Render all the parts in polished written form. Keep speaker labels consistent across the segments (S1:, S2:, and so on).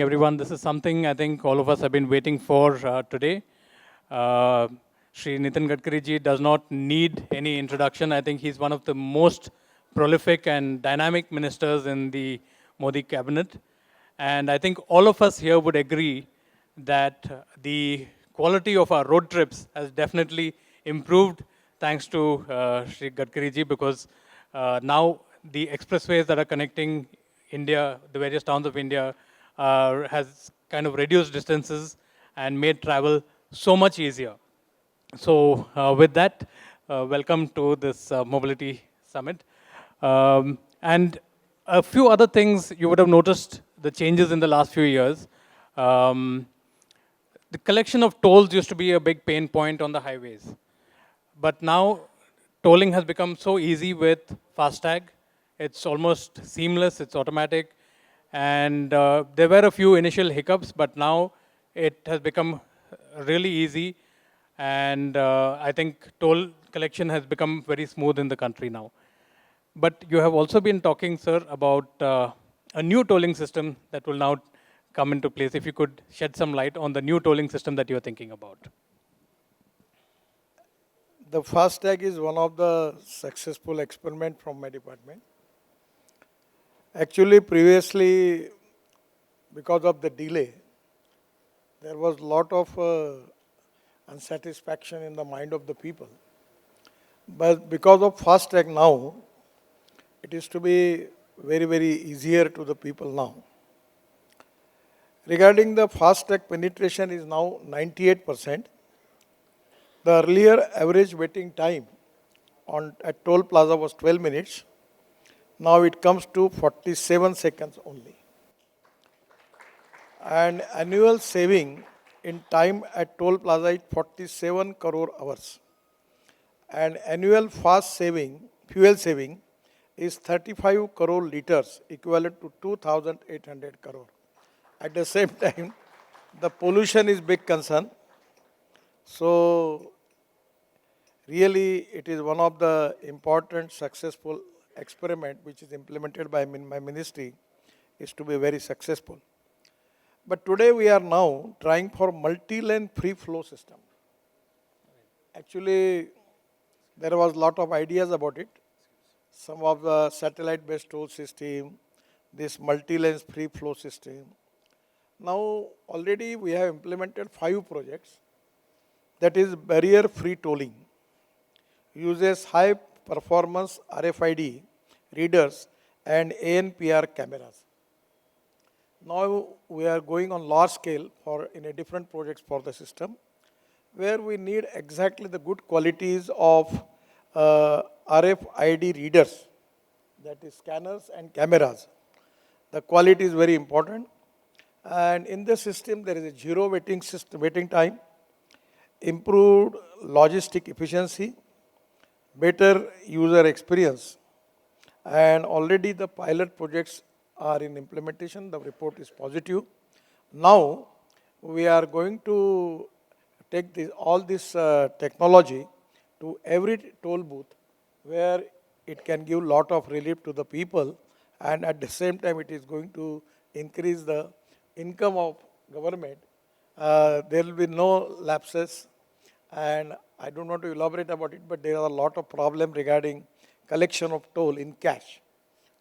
S1: everyone. This is something I think all of us have been waiting for today. Uh, Shri Nitin Gadkari ji does not need any introduction. I think he's one of the most prolific and dynamic ministers in the Modi cabinet. And I think all of us here would agree that the quality of our road trips has definitely improved thanks to Shri Gadkari ji, because now the expressways that are connecting India, the various towns of India, has kind of reduced distances and made travel so much easier. So with that, welcome to this mobility summit. And a few other things you would have noticed the changes in the last few years. Um, the collection of tolls used to be a big pain point on the highways. But now tolling has become so easy with FASTag. It's almost seamless, it's automatic. And there were a few initial hiccups, but now it has become really easy. And I think toll collection has become very smooth in the country now. But you have also been talking, sir, about a new tolling system that will now come into place. If you could shed some light on the new tolling system that you're thinking about.
S2: The FASTag is one of the successful experiment from my department. Actually, previously, because of the delay, there was a lot of unsatisfaction in the mind of the people. But because of FASTag now, it is to be very, very easier to the people now. Regarding the FASTag penetration is now 98%. The earlier average waiting time at toll plaza was 12 minutes. Now it comes to 47 seconds only. And annual saving in time at toll plaza is 47 crore hours. And annual fuel saving is 35 crore liters, equivalent to 2,800 crore. At the same time, the pollution is big concern. So, really, it is one of the important successful experiment which is implemented by my ministry is to be very successful. But today we are now trying for multi-lane free flow system. Actually, there was a lot of ideas about it. Some of the satellite-based toll system, this multi-lane free flow system. Now, already we have implemented 5 projects. That is barrier-free tolling. Uses high-performance RFID readers and ANPR cameras. Now we are going on large scale in a different projects for the system, where we need exactly the good qualities of RFID readers, that is scanners and cameras. The quality is very important. And in the system, there is a zero waiting time, improved logistic efficiency, better user experience. And already the pilot projects are in implementation. The report is positive. Now, we are going to take all this technology to every toll booth where it can give lot of relief to the people, and at the same time it is going to increase the income of government. There will be no lapses, and I don't want to elaborate about it, but there are a lot of problems regarding collection of toll in cash.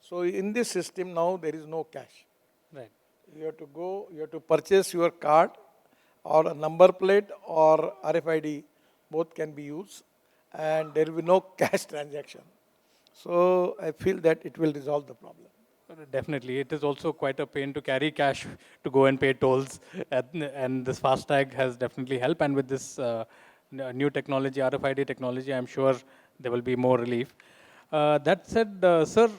S2: So in this system now there is no cash.
S1: Right.
S2: You have to go, you have to purchase your card or a number plate or RFID, both can be used, and there will be no cash transaction. So I feel that it will resolve the problem.
S1: Definitely. It is also quite a pain to carry cash to go and pay tolls. And this FASTag has definitely helped. And with this new technology, RFID technology, I'm sure there will be more relief. That said, sir,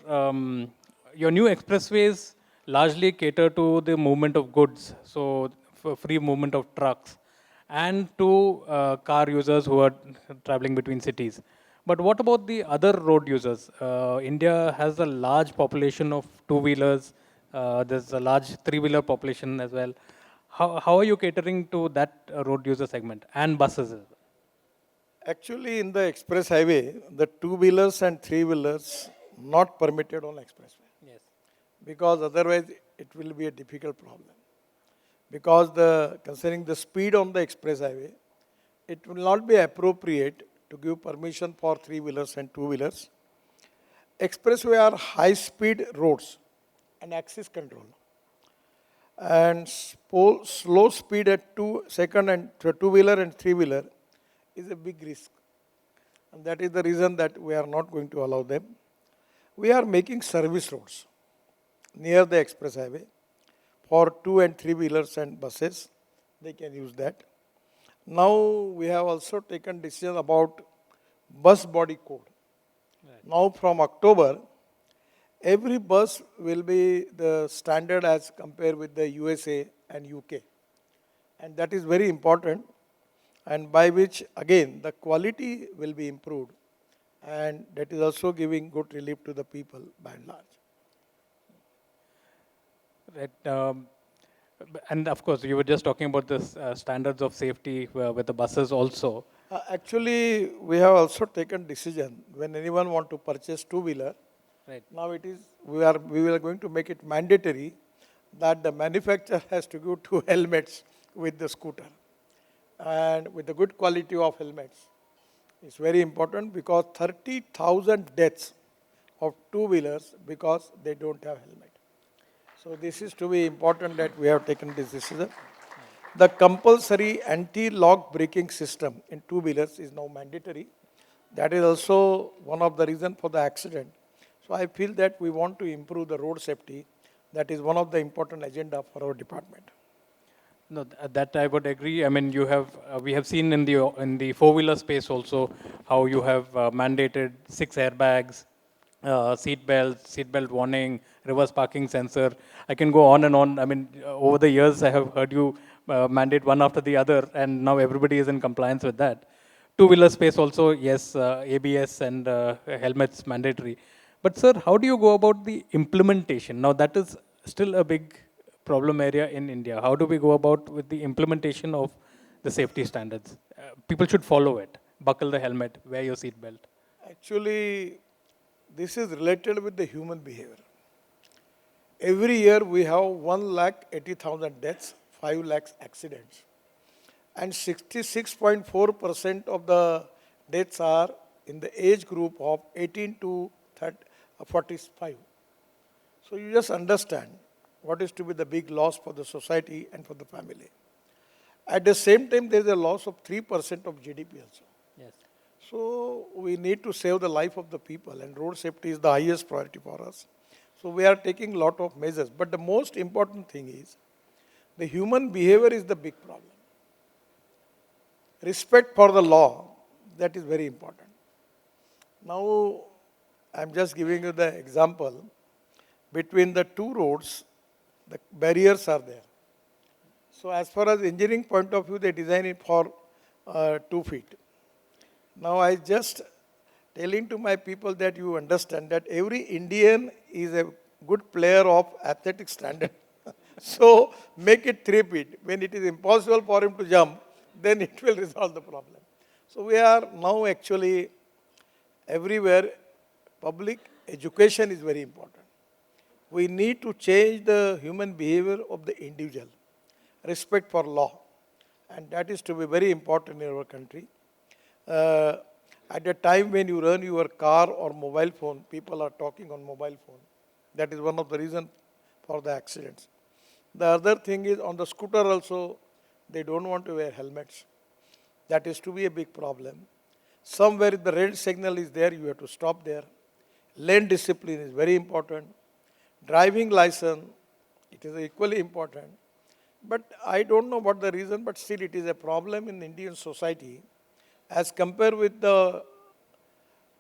S1: your new expressways largely cater to the movement of goods, so for free movement of trucks, and to car users who are traveling between cities. But what about the other road users? India has a large population of two-wheelers. There's a large three-wheeler population as well. How are you catering to that road user segment and buses as well?
S2: Actually, in the express highway, the two-wheelers and three-wheelers not permitted on expressway,
S1: Yes.
S2: because otherwise it will be a difficult problem. because considering the speed on the express highway, it will not be appropriate to give permission for three-wheelers and two-wheelers. Expressway are high-speed roads and axis control. And slow speed at 2 second and two-wheeler and three-wheeler is a big risk. And that is the reason that we are not going to allow them. We are making service roads near the express highway for two and three-wheelers and buses. They can use that. Now we have also taken decision about bus body code. Right. Now from October, every bus will be the standard as compared with the USA and UK. And that is very important, and by which again the quality will be improved, and that is also giving good relief to the people by and large.
S1: Right. And of course, you were just talking about the standards of safety with the buses also.
S2: Actually, we have also taken decision when anyone want to purchase two-wheeler. Right. Now it is we are going to make it mandatory that the manufacturer has to give two helmets with the scooter, and with the good quality of helmets. It's very important because 30,000 deaths of two-wheelers because they don't have helmet. So this is to be important that we have taken this decision. The compulsory anti-lock braking system in two-wheelers is now mandatory. That is also one of the reasons for the accident. So I feel that we want to improve the road safety. That is one of the important agenda for our department.
S1: No, that I would agree. I mean, we have seen in the four-wheeler space also how you have mandated 6 airbags, seat belt warning, reverse parking sensor. I can go on and on. I mean, over the years, I have heard you mandate one after the other, and now everybody is in compliance with that. Two-wheeler space also, yes, ABS and helmets mandatory. But sir, how do you go about the implementation? Now that is still a big problem area in India. How do we go about with the implementation of the safety standards? People should follow it. Buckle the helmet, wear your seat belt.
S2: Actually, this is related with the human behavior. Every year we have 1,80,000 deaths, 5 lakhs accidents. And 66.4% of the deaths are in the age group of 18 to 45. So you just understand what is to be the big loss for the society and for the family. At the same time, there is a loss of 3% of GDP also. Yes. So we need to save the life of the people, and road safety is the highest priority for us. So we are taking a lot of measures. But the most important thing is, the human behavior is the big problem. Respect for the law, that is very important. Now, I am just giving you the example. Between the two roads, the barriers are there. So as far as engineering point of view, they design it for 2 feet. Now I just telling to my people that you understand that every Indian is a good player of athletic standard. So make it 3 feet. When it is impossible for him to jump, then it will resolve the problem. So we are now actually everywhere, public education is very important. We need to change the human behavior of the individual, respect for law, and that is to be very important in our country. At the time when you run your car or mobile phone, people are talking on mobile phone. That is one of the reasons for the accidents. The other thing is on the scooter also, they don't want to wear helmets. That is to be a big problem. Somewhere the red signal is there, you have to stop there. Lane discipline is very important. Driving license, it is equally important. But I don't know what the reason, but still it is a problem in Indian society as compared with the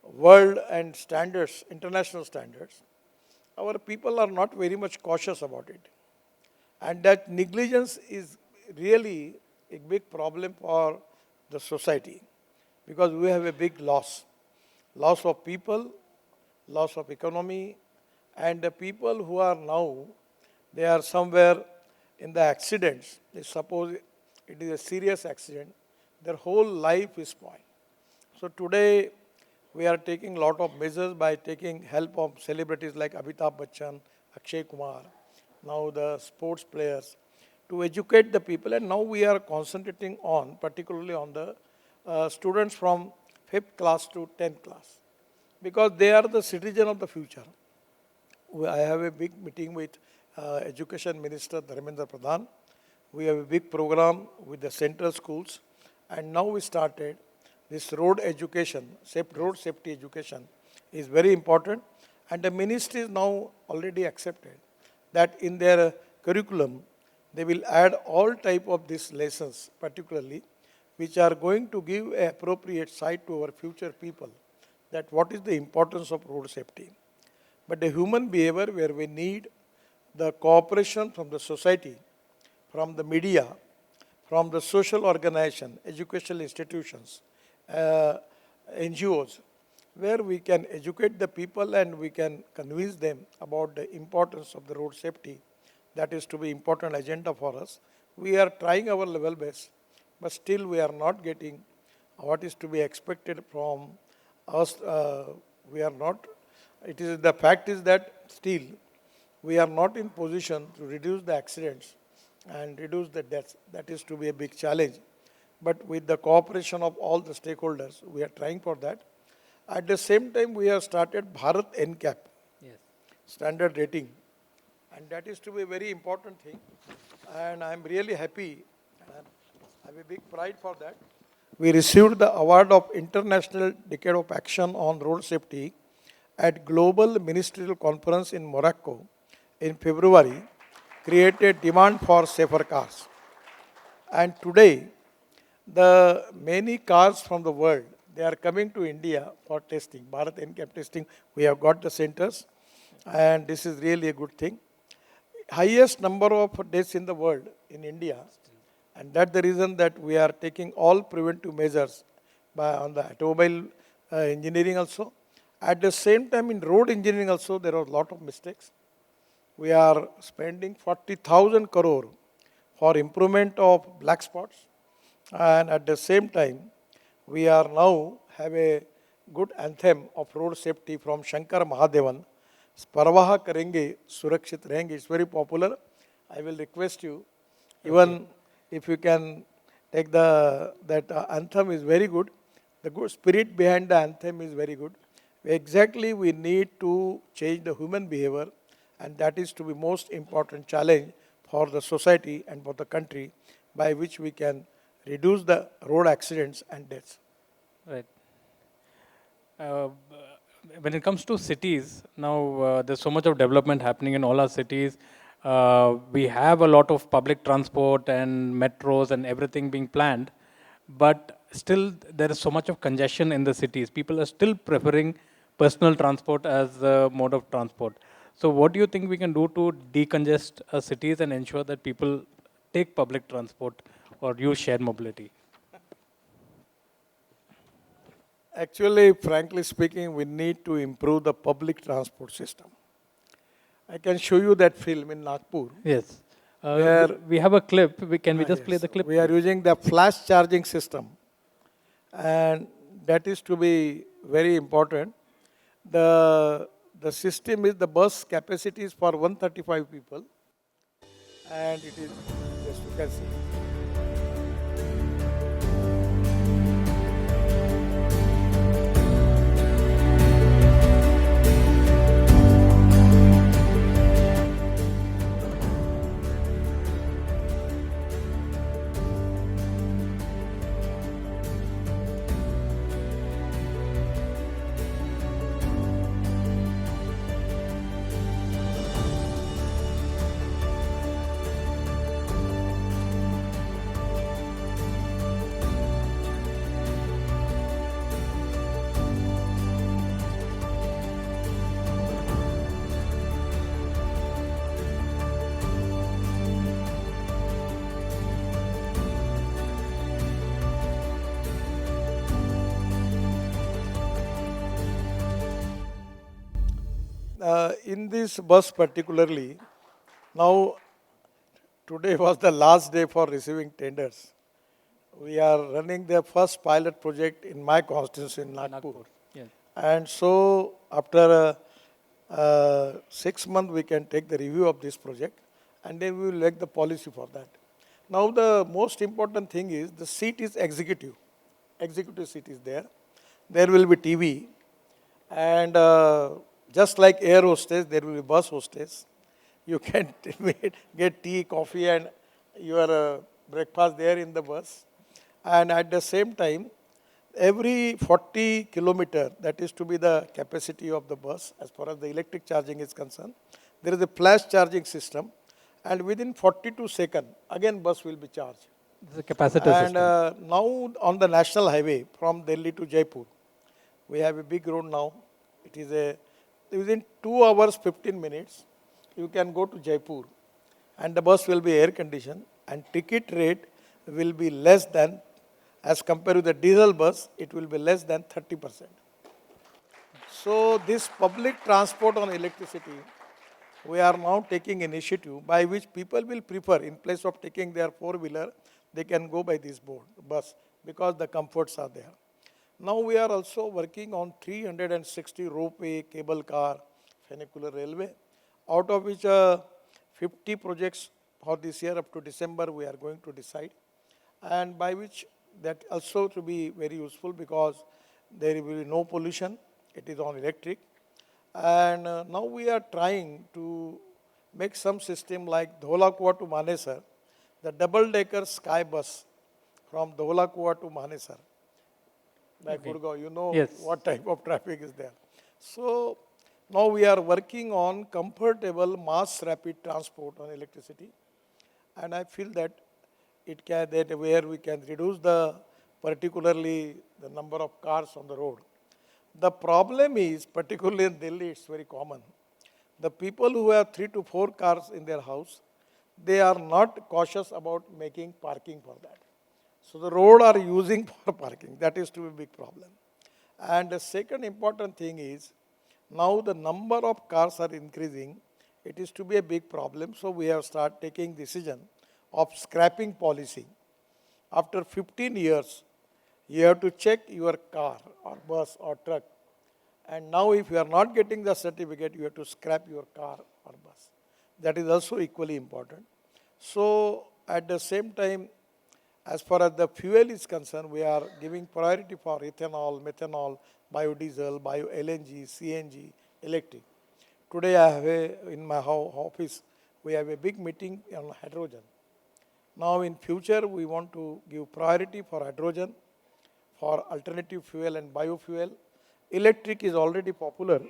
S2: world and standards, international standards. Our people are not very much cautious about it. And that negligence is really a big problem for the society because we have a big loss. Loss of people, loss of economy, and the people who are now, they are somewhere in the accidents. They suppose it is a serious accident, their whole life is spoiled. So today we are taking a lot of measures by taking help of celebrities like Amitabh Bachchan, Akshay Kumar, now the sports players, to educate the people. And now we are concentrating on, particularly on the students from 5th class to 10th class, because they are the citizen of the future. I have a big meeting with Education Minister Dharmendra Pradhan. We have a big program with the central schools, and now we started this road education, road safety education is very important, and the ministry is now already accepted that in their curriculum they will add all type of these lessons, particularly which are going to give a appropriate sight to our future people, that what is the importance of road safety. But the human behavior where we need the cooperation from the society, from the media, from the social organization, educational institutions, NGOs, where we can educate the people and we can convince them about the importance of the road safety. That is to be important agenda for us. We are trying our level best, but still we are not getting what is to be expected from us. We are not. It is the fact is that still we are not in position to reduce the accidents and reduce the deaths. That is to be a big challenge. But with the cooperation of all the stakeholders, we are trying for that. At the same time, we have started Bharat NCAP, standard rating. And that is to be a very important thing. And I am really happy, and I have a big pride for that. We received the award of International Decade of Action on Road Safety at Global Ministerial Conference in Morocco in February, created demand for safer cars. And today, the many cars from the world, they are coming to India for testing, Bharat NCAP testing. We have got the centers, and this is really a good thing. Highest number of deaths in the world in India, and that's the reason that we are taking all preventive measures on the automobile engineering also. At the same time, in road engineering also, there are a lot of mistakes. We are spending 40,000 crore for improvement of black spots, and at the same time, we are now have a good anthem of road safety from Shankar Mahadevan. Parvaha karenge, surakshit rahenge. It's very popular. I will request you, even if you can take that anthem is very good. The good spirit behind the anthem is very good. Exactly, we need to change the human behavior, and that is to be most important challenge for the society and for the country, by which we can reduce the road accidents and deaths.
S1: Right. When it comes to cities, now there's so much of development happening in all our cities. We have a lot of public transport and metros and everything being planned, but still there is so much of congestion in the cities. People are still preferring personal transport as the mode of transport. So what do you think we can do to decongest cities and ensure that people take public transport or use shared mobility?
S2: Actually, frankly speaking, we need to improve the public transport system. I can show you that film in Nagpur.
S1: Yes.
S2: Where
S1: we have a clip. Can we just play
S2: yes,
S1: the clip?
S2: we are using the flash charging system, and that is to be very important. The system is, the bus capacity is for 135 people, and it is, yes, you can see. In this bus particularly, now today was the last day for receiving tenders. We are running the first pilot project in my constituency in Nagpur.
S1: Yes.
S2: And so after 6 months, we can take the review of this project, and then we will make the policy for that. Now the most important thing is the seat is executive. Executive seat is there. There will be TV, and just like air hostess, there will be bus hostess. You can get tea, coffee, and your breakfast there in the bus. And at the same time, every 40 kilometer, that is to be the capacity of the bus as far as the electric charging is concerned, there is a flash charging system, and within 42 seconds, again bus will be charged.
S1: This is a capacitor
S2: And
S1: system.
S2: now on the national highway from Delhi to Jaipur, we have a big road now. It is within 2 hours 15 minutes, you can go to Jaipur, and the bus will be air conditioned, and ticket rate will be less than, as compared to the diesel bus, it will be less than 30%. So this public transport on electricity, we are now taking initiative by which people will prefer, in place of taking their four-wheeler, they can go by this bus, because the comforts are there. Now we are also working on 360 ropeway, cable car, funicular railway, out of which 50 projects for this year up to December we are going to decide, and by which that also to be very useful, because there will be no pollution, it is on electric. And now we are trying to make some system like Dholakua to Manesar, the double-decker sky bus from Dholakua to Manesar by
S1: Okay.
S2: Gurgaon. You know
S1: Yes.
S2: what type of traffic is there. So now we are working on comfortable mass rapid transport on electricity, and I feel that it can, that where we can reduce the, particularly the number of cars on the road. The problem is, particularly in Delhi, it's very common. The people who have 3 to 4 cars in their house, they are not cautious about making parking for that. So the road are using for parking. That is to be a big problem. And the second important thing is, now the number of cars are increasing. It is to be a big problem. So we have started taking decision of scrapping policy. After 15 years, you have to check your car or bus or truck. And now if you are not getting the certificate, you have to scrap your car or bus. That is also equally important. So at the same time, as far as the fuel is concerned, we are giving priority for ethanol, methanol, biodiesel, bio-LNG, CNG, electric. Today I have in my office, we have a big meeting on hydrogen. Now in future, we want to give priority for hydrogen, for alternative fuel and biofuel. Electric is already popular.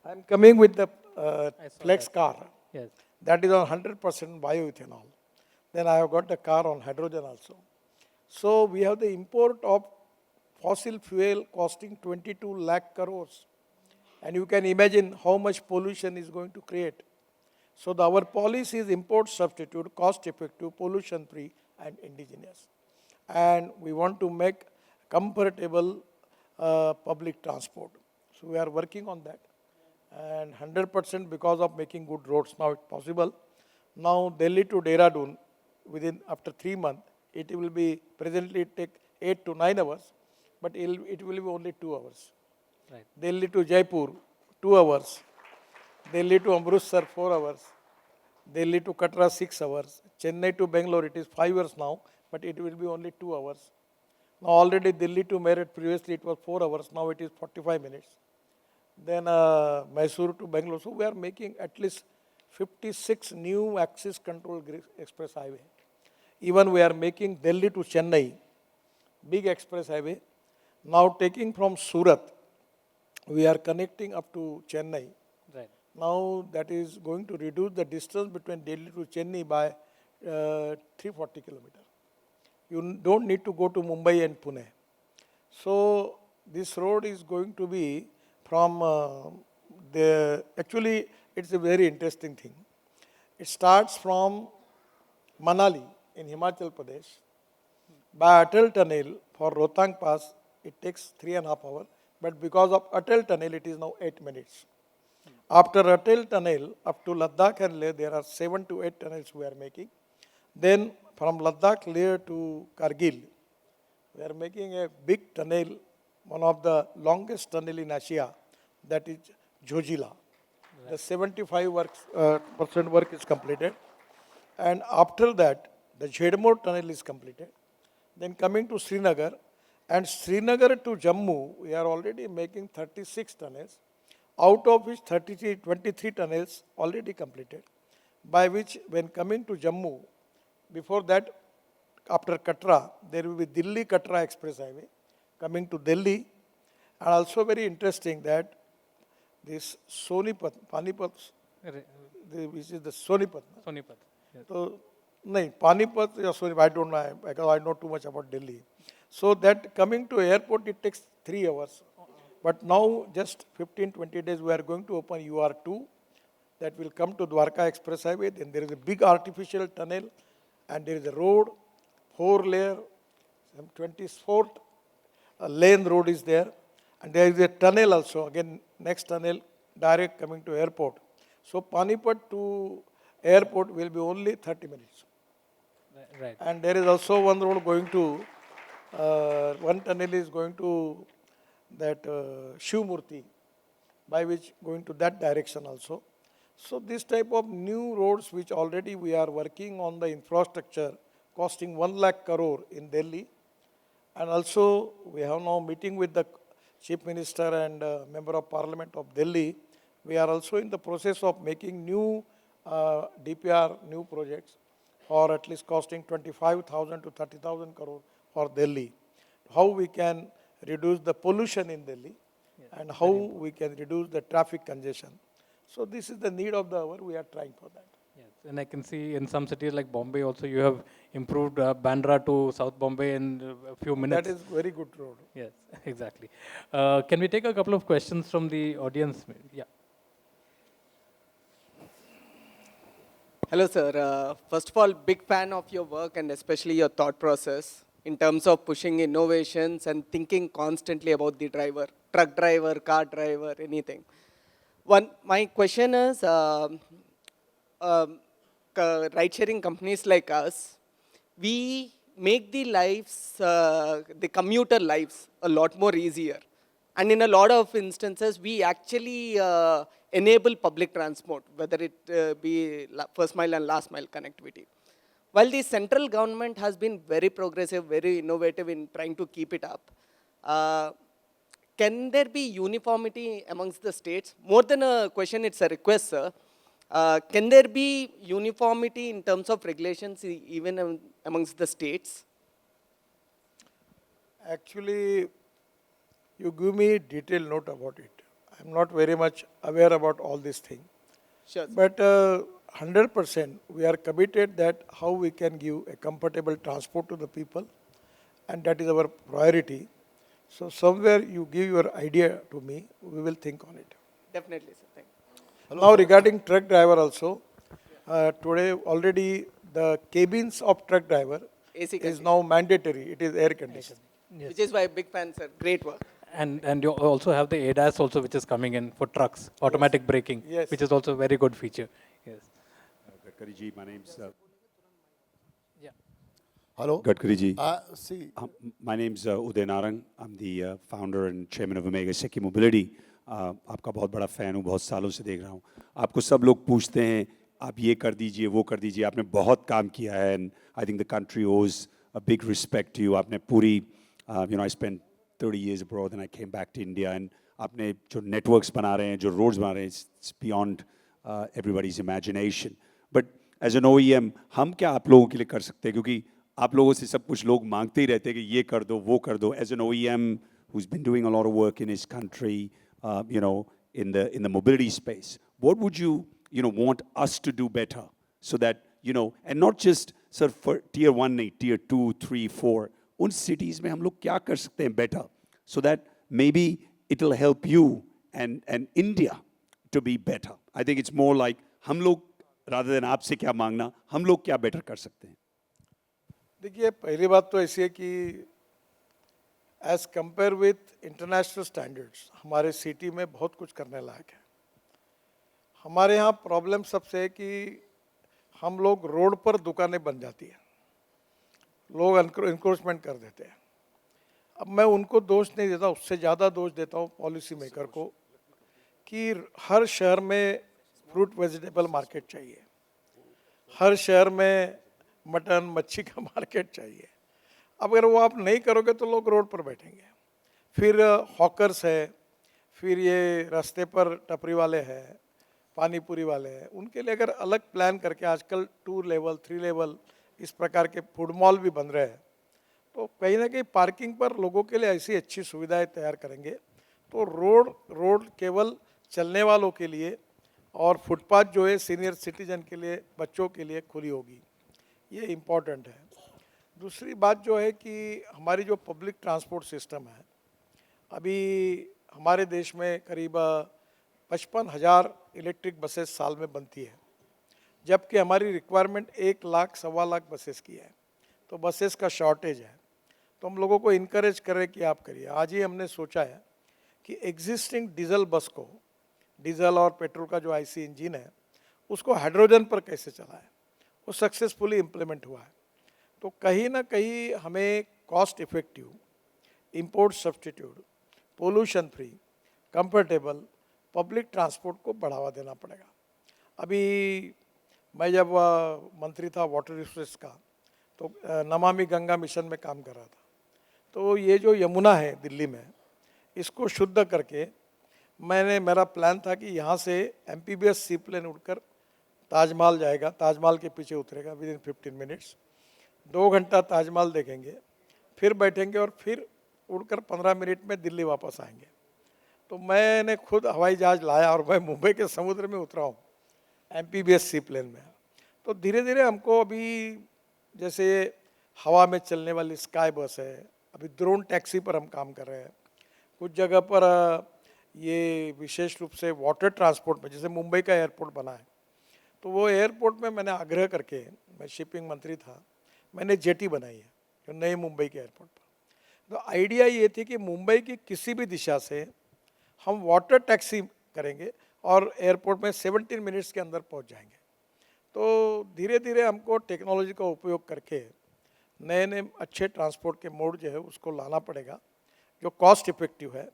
S2: I am coming with the
S1: I saw
S2: flex
S1: that.
S2: car.
S1: Yes.
S2: That is on 100% bioethanol. Then I have got the car on hydrogen also. So we have the import of fossil fuel costing 22 lakh crores. And you can imagine how much pollution is going to create. So our policy is import substitute, cost effective, pollution free and indigenous. And we want to make comfortable public transport. So we are working on that. And 100% because of making good roads, now it's possible. Now Delhi to Dehradun, after 3 months, it will be, presently it take 8 to 9 hours, but it will be only 2 hours.
S1: Right.
S2: Delhi to Jaipur, 2 hours. Delhi to Amritsar, 4 hours. Delhi to Katra, 6 hours. Chennai to Bangalore, it is 5 hours now, but it will be only 2 hours. Now already Delhi to Meerut, previously it was 4 hours, now it is 45 minutes. Then Mysore to Bangalore. So we are making at least 56 new axis control express highway. Even we are making Delhi to Chennai, big express highway. Now taking from Surat, we are connecting up to Chennai.
S1: Right.
S2: Now that is going to reduce the distance between Delhi to Chennai by 340 kilometers. You don't need to go to Mumbai and Pune. So this road is going to be from actually it's a very interesting thing. It starts from Manali in Himachal Pradesh. By Atal Tunnel for Rohtang Pass, it takes 3.5 hours. But because of Atal Tunnel, it is now 8 minutes. After Atal Tunnel, up to Ladakh and Leh, there are 7 to 8 tunnels we are making. Then from Ladakh, Leh to Kargil, we are making a big tunnel, one of the longest tunnel in Asia, that is Jojila. Right. The 75% work is completed. And after that, the Jhedmore tunnel is completed. Then coming to Srinagar, and Srinagar to Jammu, we are already making 36 tunnels, out of which 23 tunnels already completed, by which when coming to Jammu, before that, after Katra, there will be Delhi-Katra Express Highway coming to Delhi, and also very interesting that this Sonipat, Panipat, which is the Sonipat.
S1: Sonipat. Yes.
S2: So, no, Panipat or Sonipat, I don't know, because I know too much about Delhi. So that coming to airport, it takes 3 hours. But now, just 15-20 days, we are going to open UR2 that will come to Dwarka Express Highway. Then there is a big artificial tunnel, and there is a road, 4-layer, 24th lane road is there, and there is a tunnel also. Again, next tunnel direct coming to airport. So Panipat to airport will be only 30 minutes.
S1: Right.
S2: And there is also one road going to, one tunnel is going to that Shivmurti, by which going to that direction also. So this type of new roads which already we are working on the infrastructure costing 1 lakh crore in Delhi. And also we have now meeting with the Chief Minister and Member of Parliament of Delhi. We are also in the process of making new DPR, new projects for at least costing 25,000 to 30,000 crore for Delhi. How we can reduce the pollution in Delhi, and how we can reduce the traffic congestion. So this is the need of the hour. We are trying for that.
S1: Yes, and I can see in some cities like Bombay also you have improved Bandra to South Bombay in a few minutes.
S2: That is very good road.
S1: Yes, exactly. Can we take a couple of questions from the audience? Yeah.
S3: Hello, sir. First of all, big fan of your work and especially your thought process in terms of pushing innovations and thinking constantly about the driver, truck driver, car driver, anything. My question is, ride-sharing companies like us, we make the lives, the commuter lives a lot more easier. And in a lot of instances, we actually enable public transport, whether it be first mile and last mile connectivity. While the central government has been very progressive, very innovative in trying to keep it up, can there be uniformity amongst the states? More than a question, it's a request, sir. Can there be uniformity in terms of regulations even amongst the states?
S2: Actually, you give me detailed note about it. I'm not very much aware about all these things.
S3: Sure.
S2: But 100% we are committed that how we can give a comfortable transport to the people, and that is our priority. So somewhere you give your idea to me, we will think on it.
S3: Definitely, sir. Thank you.
S2: Now regarding truck driver also, today already the cabins of truck driver
S3: AC
S2: is now mandatory. It is air conditioned.
S1: Yes.
S3: Which is why big fan, sir. Great work.
S1: And you also have the ADAS also, which is coming in for trucks, automatic braking,
S2: Yes.
S1: which is also a very good feature. Yes.
S4: Gadkari ji, my name's
S1: Yeah.
S5: Hello.
S4: Gadkari ji.
S5: See,
S4: My name's Uday Narang. I'm the founder and chairman of Omega Seki Mobility. आपका बहुत बड़ा fan हूँ, बहुत सालों से देख रहा हूँ. आपको सब लोग पूछते हैं, आप ये कर दीजिए, वो कर दीजिए. आपने बहुत काम किया है, and I think the country owes a big respect to you. आपने पूरी, I spent 30 years abroad and I came back to India, and आपने जो networks बना रहे हैं, जो roads बना रहे हैं, it's beyond everybody's imagination. But as an OEM, हम क्या आप लोगों के लिए कर सकते हैं? क्योंकि आप लोगों से सब कुछ लोग मांगते ही रहते हैं कि ये कर दो, वो कर दो. As an OEM who's been doing a lot of work in his country, in the mobility space, what would you want us to do better so that and not just sir for tier 1 नहीं, tier 2, 3, 4, उन cities में हम लोग क्या कर सकते हैं better so that maybe it'll help you and India to be better. I think it's more like हम लोग rather than आपसे क्या मांगना, हम लोग क्या better कर सकते हैं.
S2: देखिए, पहली बात तो ऐसी है कि as compare with international standards हमारे सिटी में बहुत कुछ करने लायक है. हमारे यहाँ प्रॉब्लम सबसे है कि हम लोग रोड पर दुकानें बन जाती हैं, लोग इंक्रोचमेंट कर देते हैं. अब मैं उनको दोष नहीं देता, उससे ज़्यादा दोष देता हूँ पॉलिसी मेकर को कि हर शहर में फ्रूट वेजिटेबल मार्केट चाहिए, हर शहर में मटन मच्छी का मार्केट चाहिए। अब अगर वो आप नहीं करोगे तो लोग रोड पर बैठेंगे। फिर हॉकर्स है, फिर ये रास्ते पर टपरी वाले हैं, पानी पूरी वाले हैं, उनके लिए अगर अलग प्लान करके आजकल 2 लेवल 3 लेवल इस प्रकार के फूड मॉल भी बन रहे हैं, तो कहीं ना कहीं पार्किंग पर लोगों के लिए ऐसी अच्छी सुविधाएं तैयार करेंगे तो रोड रोड केवल चलने वालों के लिए और फुटपाथ जो है सीनियर सिटीजन के लिए, बच्चों के लिए खुली होगी। ये इम्पॉर्टेंट है। दूसरी बात जो है कि हमारी जो पब्लिक ट्रांसपोर्ट सिस्टम है, अभी हमारे देश में करीब 55,000 इलेक्ट्रिक बसेस साल में बनती है, जबकि हमारी रिक्वायरमेंट 1 लाख सवा लाख बसेस की है। तो बसेस का शॉर्टेज है। तो हम लोगों को इनकरेज करें कि आप करिए। आज ही हमने सोचा है कि एग्जिस्टिंग डीजल बस को, डीजल और पेट्रोल का जो आईसी इंजन है उसको हाइड्रोजन पर कैसे चलाएं। वो सक्सेसफुली इम्प्लीमेंट हुआ है। तो कहीं ना कहीं हमें cost effective, import substitute, pollution free, comfortable public transport को बढ़ावा देना पड़ेगा। अभी मैं जब मंत्री था वाटर रिसोर्स का, तो नमामि गंगा मिशन में काम कर रहा था। तो ये जो यमुना है दिल्ली में, इसको शुद्ध करके मेरा प्लान था कि यहाँ से एमपीबीएस सी प्लेन उड़कर ताजमहल जाएगा, ताजमहल के पीछे उतरेगा विद इन 15 मिनट्स, 2 घंटा ताजमहल देखेंगे, फिर बैठेंगे और फिर उड़कर 15 मिनट में दिल्ली वापस आएंगे। तो मैंने खुद हवाई जहाज़ लाया और मैं मुंबई के समुद्र में उतरा हूँ एमपीबीएस सी प्लेन में। तो धीरे धीरे हमको अभी जैसे हवा में चलने वाली स्काई बस है, अभी ड्रोन टैक्सी पर हम काम कर रहे हैं। कुछ जगह पर ये विशेष रूप से वाटर ट्रांसपोर्ट में, जैसे मुंबई का एयरपोर्ट बना है, तो वो एयरपोर्ट में मैंने आग्रह करके, मैं शिपिंग मंत्री था, मैंने जेटी बनाई है जो नई मुंबई के एयरपोर्ट पर। तो आइडिया ये थी कि मुंबई की किसी भी दिशा से हम वाटर टैक्सी करेंगे और एयरपोर्ट में 17 मिनट्स के अंदर पहुंच जाएंगे। तो धीरे धीरे हमको टेक्नोलॉजी का उपयोग करके नए नए अच्छे ट्रांसपोर्ट के मोड जो है उसको लाना पड़ेगा, जो कॉस्ट इफेक्टिव है।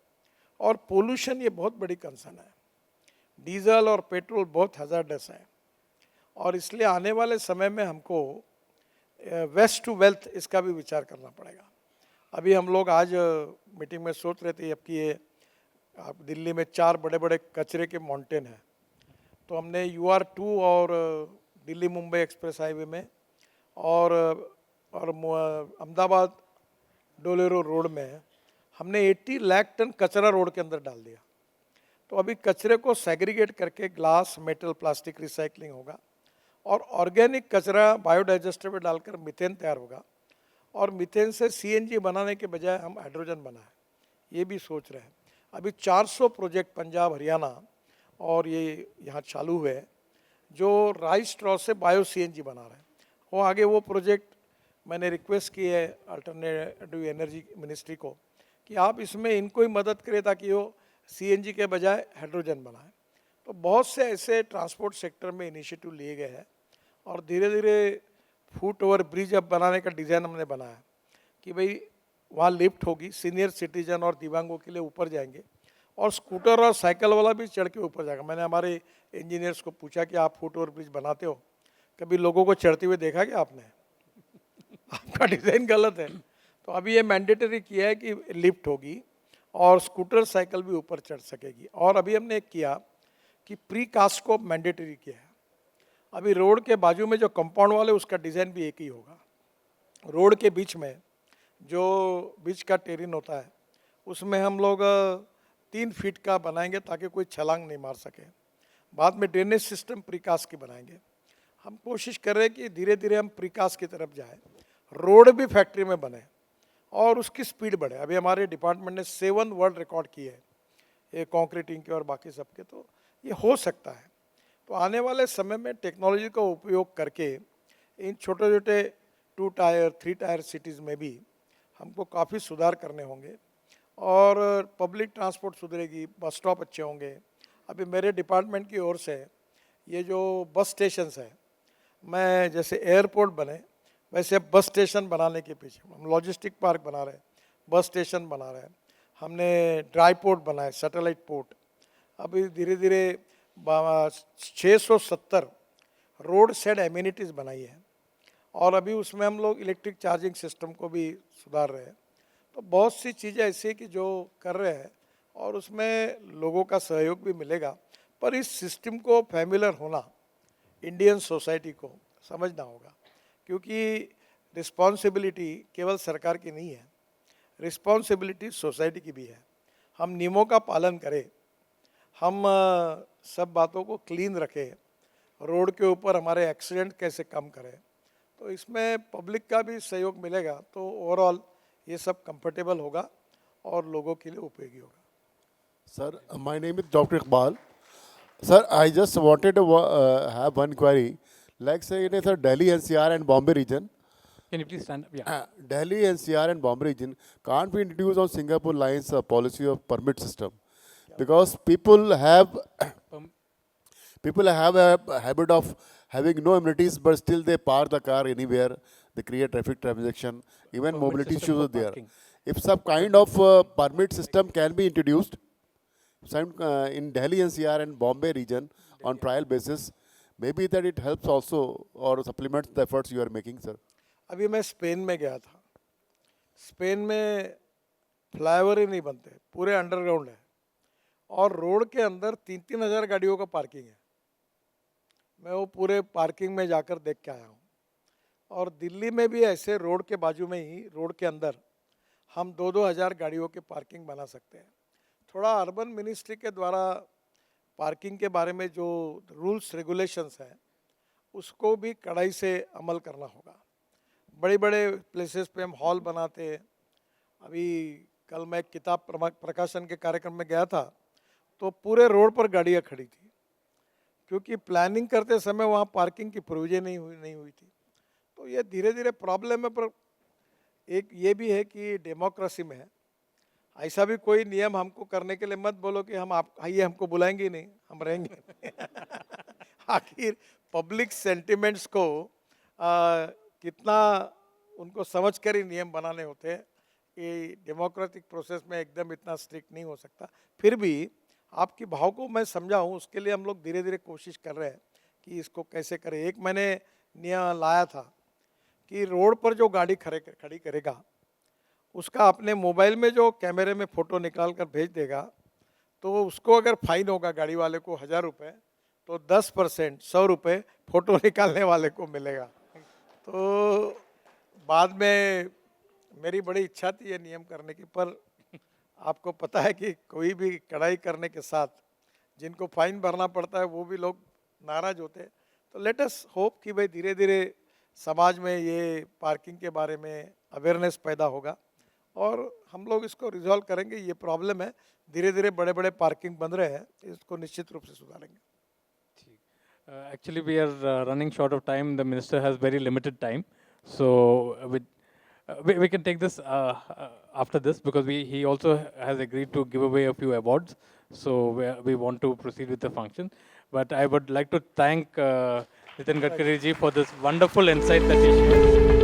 S2: और पोल्यूशन ये बहुत बड़ी कंसर्न है। डीजल और पेट्रोल बहुत हैज़ार्डस है और इसलिए आने वाले समय में हमको वेस्ट टू वेल्थ इसका भी विचार करना पड़ेगा। अभी हम लोग आज मीटिंग में सोच रहे थे, अब कि ये आप दिल्ली में 4 बड़े बड़े कचरे के माउंटेन हैं, तो हमने UR2 और दिल्ली मुंबई एक्सप्रेस हाईवे में और अहमदाबाद डोलेरो रोड में हमने 80 लाख टन कचरा रोड के अंदर डाल दिया। तो अभी कचरे को सेग्रीगेट करके ग्लास, मेटल, प्लास्टिक रिसाइकलिंग होगा और ऑर्गेनिक कचरा बायोडाइजेस्टर में डालकर मीथेन तैयार होगा और मीथेन से CNG बनाने के बजाय हम हाइड्रोजन बनाएं, ये भी सोच रहे हैं। अभी 400 प्रोजेक्ट पंजाब, हरियाणा और ये यहाँ चालू हुए हैं जो राइस स्ट्रॉ से बायो CNG बना रहे हैं। वो आगे वो प्रोजेक्ट मैंने रिक्वेस्ट की है अल्टरनेटिव एनर्जी मिनिस्ट्री को कि आप इसमें इनको ही मदद करें ताकि वो CNG के बजाय हाइड्रोजन बनाएं। तो बहुत से ऐसे ट्रांसपोर्ट सेक्टर में इनिशिएटिव लिए गए हैं और धीरे धीरे फुट ओवर ब्रिज अब बनाने का डिज़ाइन हमने बनाया कि भाई वहाँ लिफ्ट होगी, सीनियर सिटीजन और दिव्यांगों के लिए ऊपर जाएंगे और स्कूटर और साइकिल वाला भी चढ़ के ऊपर जाएगा। मैंने हमारे इंजीनियर्स को पूछा कि आप फुट ओवर ब्रिज बनाते हो, कभी लोगों को चढ़ते हुए देखा क्या आपने? आपका डिज़ाइन गलत है। तो अभी ये मैंडेटरी किया है कि लिफ्ट होगी और स्कूटर साइकिल भी ऊपर चढ़ सकेगी। और अभी हमने एक किया कि प्री कास्ट को मैंडेटरी किया है। अभी रोड के बाजू में जो कंपाउंड वाले उसका डिज़ाइन भी एक ही होगा। रोड के बीच में जो बीच का टेरिन होता है उसमें हम लोग 3 फीट का बनाएंगे ताकि कोई छलांग नहीं मार सके। बाद में ड्रेनेज सिस्टम प्रीकास्ट की बनाएंगे। हम कोशिश कर रहे हैं कि धीरे धीरे हम प्रीकास्ट की तरफ जाए, रोड भी फैक्ट्री में बने और उसकी स्पीड बढ़े। अभी हमारे डिपार्टमेंट ने 7 वर्ल्ड रिकॉर्ड किए हैं, ये कंक्रीटिंग के और बाकी सबके, तो ये हो सकता है। तो आने वाले समय में टेक्नोलॉजी का उपयोग करके इन छोटे छोटे 2 टायर 3 टायर सिटीज़ में भी हमको काफ़ी सुधार करने होंगे और पब्लिक ट्रांसपोर्ट सुधरेगी, बस स्टॉप अच्छे होंगे। अभी मेरे डिपार्टमेंट की ओर से ये जो बस स्टेशंस है, मैं जैसे एयरपोर्ट बने वैसे बस स्टेशन बनाने के पीछे हम लॉजिस्टिक पार्क बना रहे हैं, बस स्टेशन बना रहे हैं, हमने ड्राई पोर्ट बनाए, सैटेलाइट पोर्ट। अभी धीरे धीरे 670 रोड साइड एम्यूनिटीज़ बनाई है और अभी उसमें हम लोग इलेक्ट्रिक चार्जिंग सिस्टम को भी सुधार रहे हैं। तो बहुत सी चीज़ें ऐसी हैं कि जो कर रहे हैं और उसमें लोगों का सहयोग भी मिलेगा। पर इस सिस्टम को फैमिलियर होना इंडियन सोसाइटी को समझना होगा, क्योंकि रिस्पॉन्सिबिलिटी केवल सरकार की नहीं है, रिस्पॉन्सिबिलिटी सोसाइटी की भी है। हम नियमों का पालन करें, हम सब बातों को क्लीन रखें, रोड के ऊपर हमारे एक्सीडेंट कैसे कम करें, तो इसमें पब्लिक का भी सहयोग मिलेगा तो ओवरऑल ये सब कंफर्टेबल होगा और लोगों के लिए उपयोगी होगा।
S5: Sir, my name is Dr. Iqbal. Sir, I just wanted to have one query. Like say it is a Delhi NCR and Bombay region.
S1: Can you please stand up? Yeah.
S5: Delhi NCR and Bombay region can't be introduced on Singapore Lines policy of permit system, because people have a habit of having no amenities, but still they park the car anywhere. They create traffic transaction. Even
S1: Permit
S5: mobility
S1: system
S5: issues
S1: for
S5: are there.
S1: parking.
S5: If some kind of permit system can be introduced, some in Delhi NCR and Bombay region on trial basis, maybe that it helps also or supplements the efforts you are making, sir.
S2: अभी मैं Spain में गया था। Spain में flyover ही नहीं बनते, पूरे underground है और रोड के अंदर 3-3 हज़ार गाड़ियों का पार्किंग है। मैं वो पूरे पार्किंग में जाकर देख के आया हूँ। और दिल्ली में भी ऐसे रोड के बाजू में ही, रोड के अंदर हम 2-2 हज़ार गाड़ियों के पार्किंग बना सकते हैं। थोड़ा अर्बन मिनिस्ट्री के द्वारा पार्किंग के बारे में जो रूल्स रेगुलेशंस हैं उसको भी कड़ाई से अमल करना होगा। बड़े बड़े प्लेसेस पे हम हॉल बनाते हैं। अभी कल मैं किताब प्रकाशन के कार्यक्रम में गया था तो पूरे रोड पर गाड़ियाँ खड़ी थी, क्योंकि प्लानिंग करते समय वहाँ पार्किंग की प्रोविजन नहीं हुई थी। तो ये धीरे धीरे प्रॉब्लम है। पर एक ये भी है कि डेमोक्रेसी में है, ऐसा भी कोई नियम हमको करने के लिए मत बोलो कि हम आप आइए, हमको बुलाएंगे नहीं, हम रहेंगे। आखिर पब्लिक सेंटिमेंट्स को कितना उनको समझ कर ही नियम बनाने होते हैं। ये डेमोक्रेटिक प्रोसेस में एकदम इतना स्ट्रिक्ट नहीं हो सकता। फिर भी आपकी भाव को मैं समझाऊँ, उसके लिए हम लोग धीरे धीरे कोशिश कर रहे हैं कि इसको कैसे करें। एक मैंने नियम लाया था कि रोड पर जो गाड़ी खड़ी करेगा उसका अपने मोबाइल में जो कैमरे में फ़ोटो निकाल कर भेज देगा तो उसको अगर फाइन होगा गाड़ी वाले को 1000 रुपये, तो 10% 100 रुपये फ़ोटो निकालने वाले को मिलेगा। तो बाद में मेरी बड़ी इच्छा थी ये नियम करने की, पर आपको पता है कि कोई भी कड़ाई करने के साथ जिनको फाइन भरना पड़ता है वो भी लोग नाराज़ होते हैं। तो लेट अस होप कि भाई धीरे धीरे समाज में ये पार्किंग के बारे में अवेयरनेस पैदा होगा और हम लोग इसको रिजॉल्व करेंगे। ये प्रॉब्लम है, धीरे धीरे बड़े बड़े पार्किंग बन रहे हैं, इसको निश्चित रूप से सुधारेंगे।
S1: Actually, we are running short of time. The minister has very limited time, so we can take this after this, because he also has agreed to give away a few awards. So we want to proceed with the function. But I would like to thank Nitin Gadkari ji for this wonderful insight that he shared.